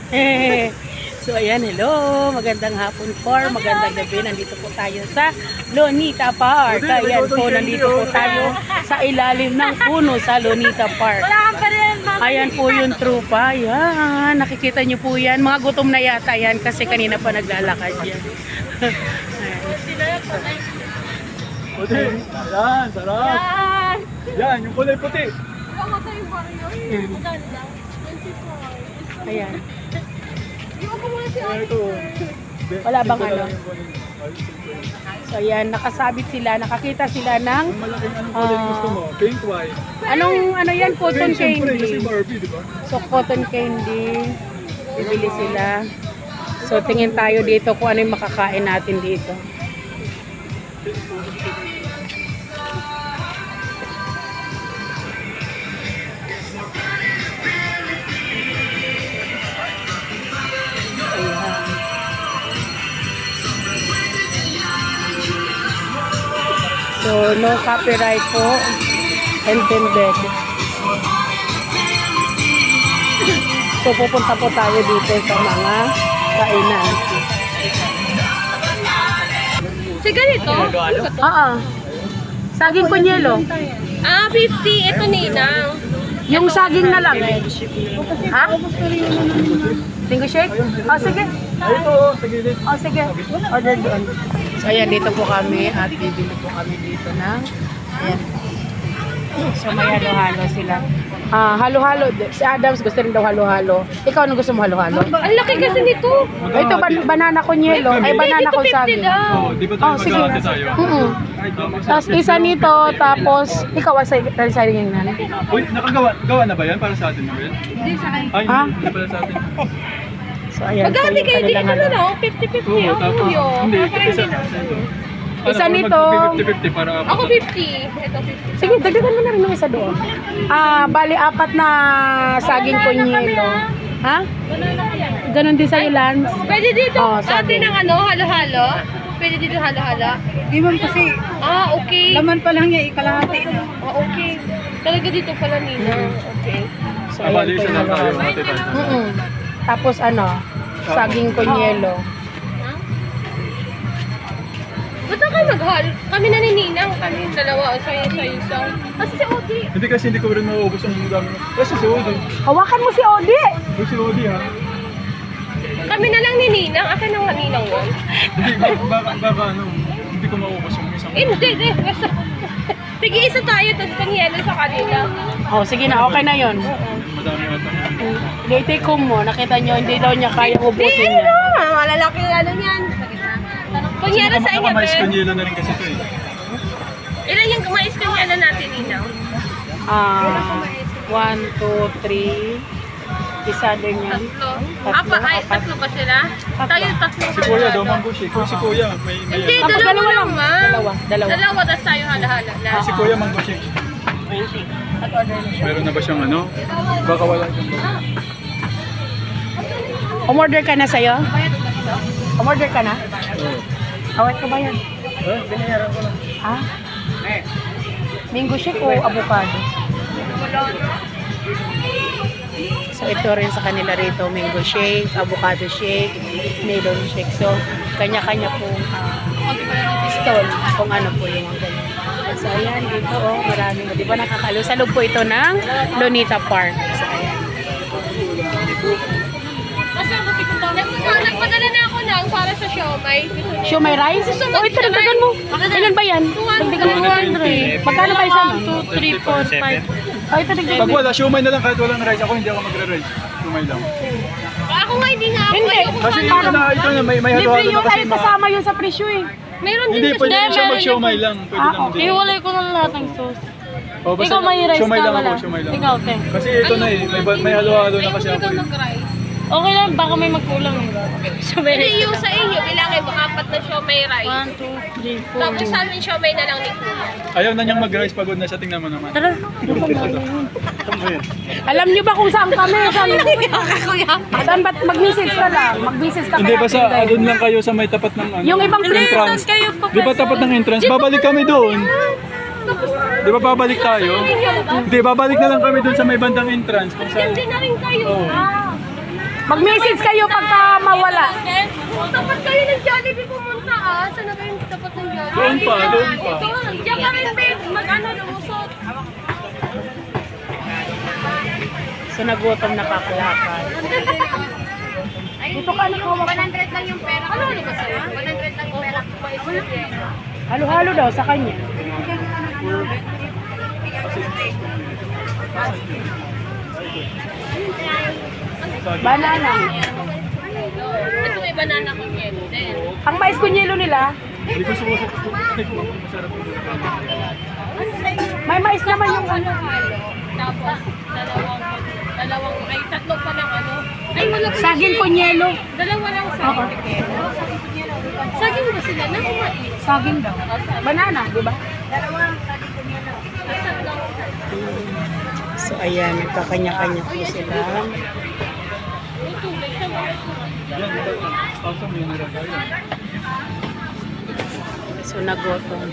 So ayan, hello, magandang hapon po, magandang gabi. Nandito po tayo sa Lonita Park. Ayan po, nandito po tayo sa ilalim ng puno sa Lonita Park. Ayan po yung trupa. Ayan, nakikita nyo po yan. Mga gutom na yata yan kasi kanina pa naglalakad yan. Puti. Yan, sarap. Yan, yung kulay puti. Ayan. Ito. Wala bang ano? So ayan, nakasabit sila, nakakita sila ng Ang malaking anong kulay gusto mo? Pink, white. ano yan, cotton Siyempre, kasi candy. Barbie, di ba? So cotton candy, bibili sila. So tingin tayo dito kung ano yung makakain natin dito. Ayan. So no copyright po, intended. So pupunta po tayo dito sa mga kainan. Si ganito? Oo. Saging kunyelo. 50. Ito ninang. Yung saging na lang. Ha? Mango shake? Oh, sige. Ito, sa gilid. Oh, sige. Order doon. So, ayan, dito po kami at bibili po kami dito ng ayan. So, may halo-halo sila. Halo-halo. Si Adams gusto rin daw halo-halo. Ikaw, ano gusto mo halo-halo? Ang laki kasi nito. Ito, banana kunyelo. Ay, banana ko saging. Oo, di ba tayo Oh, sige. mag-aate tayo? Tapos isa nito, tapos ikaw sa saging na. Uy, gawa na ba yan? Para sa atin na ba yan? Hindi sa akin. Ay, Ah? hindi pala sa atin. So, ayan po Magkati yung kayo din. kanilang Ano halo. na? 50-50. Oo, tapos, hindi, isa. Isa nito. 50-50 para Ako 50. Ito 50. Sige, dagdagan mo na rin ng isa doon. Bali, 4 na saging kunyelo. Ha? Ganon din sa'yo, Lance. Pwede dito. Sabi. Ate ng ano, halo-halo. Pwede dito halo-halo. Di man kasi, Okay. laman pa lang niya, ikalahati na. Okay. Talaga dito pala ninang. Okay. So, Bali, ayan po isa yung lang tayo. halo. Ate tayo. Tapos saging kunyelo. Ba't na kayo maghalo? Kami na ni Ninang. Kami yung dalawa. Sayo-sayo. Kasi si Odi. Hindi ko rin mauubos ang dami. Kasi si Odi. Hawakan mo si Odi! Uy, si Odi ha. Kami na lang ni Ninang. Akin ang Ninang yun. Hindi, baka ano, hindi ko mauubos yung isang. Hindi. Basta. Sige, isa tayo. Tapos kaniyelo sa kanila. Oh, sige na, okay na yon. Madami ata. Take home mo, nakita nyo, hindi daw niya kaya ubusin niya. Malalaki yung ano yan. Kunyero sa inyo, Mais Ben. kanyela na rin kasi ito eh. Ilan yung mais kunyero natin, Ninang? 1, 2, 3. Isa din yan. Tatlo. Tatlo ba sila? Tayo tatlo. Si Kuya daw, mango shake. Uy, si Kuya, may Hindi, ano. Tapos dalawa lang, ma. Dalawa. Dalawa, tapos tayo halahala. Si Kuya, mango shake. At order na siya. Meron na ba siyang ano? Baka wala siyang bago. Umorder ka na sa'yo? Umorder ka na? Awat ka ba yan? Binayaran ko lang. Mango shake o avocado? So ito rin sa kanila rito, mango shake, avocado shake, melon shake. So kanya-kanya pong stall kung ano po yung mga ganyan. So ayan, dito marami. Di ba nakakalo? Sa loob po ito ng Lonita Park. So ayan. Nagpadala na ako ng para sa siomay. Siomay rice? Oh, ito dagdagan mo. Ilan ba yan? Dagdagan mo 100. Magkano ba isa? 2, 3, 4, 5. Oh, ito dagdagan. Pag wala, siomay na lang kahit walang rice. Ako hindi ako magre-rice. Siomay lang. Ako nga, hindi nga ako. Hindi. Ayoko Kasi pa. ito na, may Libre halo-halo na yun kasi ay kasama yun sa presyo eh. Meron din Hindi, kasi. pwede din siya mag-siomay lang. Pwede lang din. Iwalay ko na lahat ng sauce. Oh, basta Ikaw may rice siomay ka lang wala? ako, siomay lang. Ikaw, te. Kasi ito na eh, may halo-halo na kasi Ayaw ako ka eh. mag-rice. Okay lang, baka may magkulang. So, may Hindi, rice yung sa inyo, bilangin mo, 4 na siomay rice. 1, 2, 3, 4. Tapos sa amin, siomay na lang ni Kuya. Ayaw na niyang mag-rice, pagod na siya, tingnan mo naman. Tara. Alam niyo ba kung saan kami? Saan ba't mag-message ka lang? Mag-message ka Hindi kaya ba sa Tinday. doon lang kayo sa may tapat ng ano? Yung ibang entrance. kayo pa. Di ba tapat ng entrance? Babalik kami doon. Di ba babalik tayo? Hindi, babalik na lang kami doon sa may bandang entrance. Kung saan. Hindi na rin kayo. Oo. Mag-message kayo pagka mawala. Tapat kayo ng Jollibee pumunta ah. Saan na kayo tapat ng Jollibee? Doon pa, doon pa. Doon. Diyan kami babe. Mag-ano, lumusot. So nagutom na kakalakal. Dito ka na 100 lang yung pera. Ano ba sa'yo? 100 lang yung pera. Halo-halo daw sa kanya. Banana. Ito may banana kong yelo din. Ang mais kunyelo nila, Hindi ko sumusok. Masarap po. may mais naman yung ano. Tapos, tatlo pa lang ano. Ay, wala pa. Saging kunyelo. Dalawa lang sa akin. Saging ba sila? Nakumain. Saging daw. Banana, di ba? So ayan, nagkakanya-kanya po sila. So nagutom.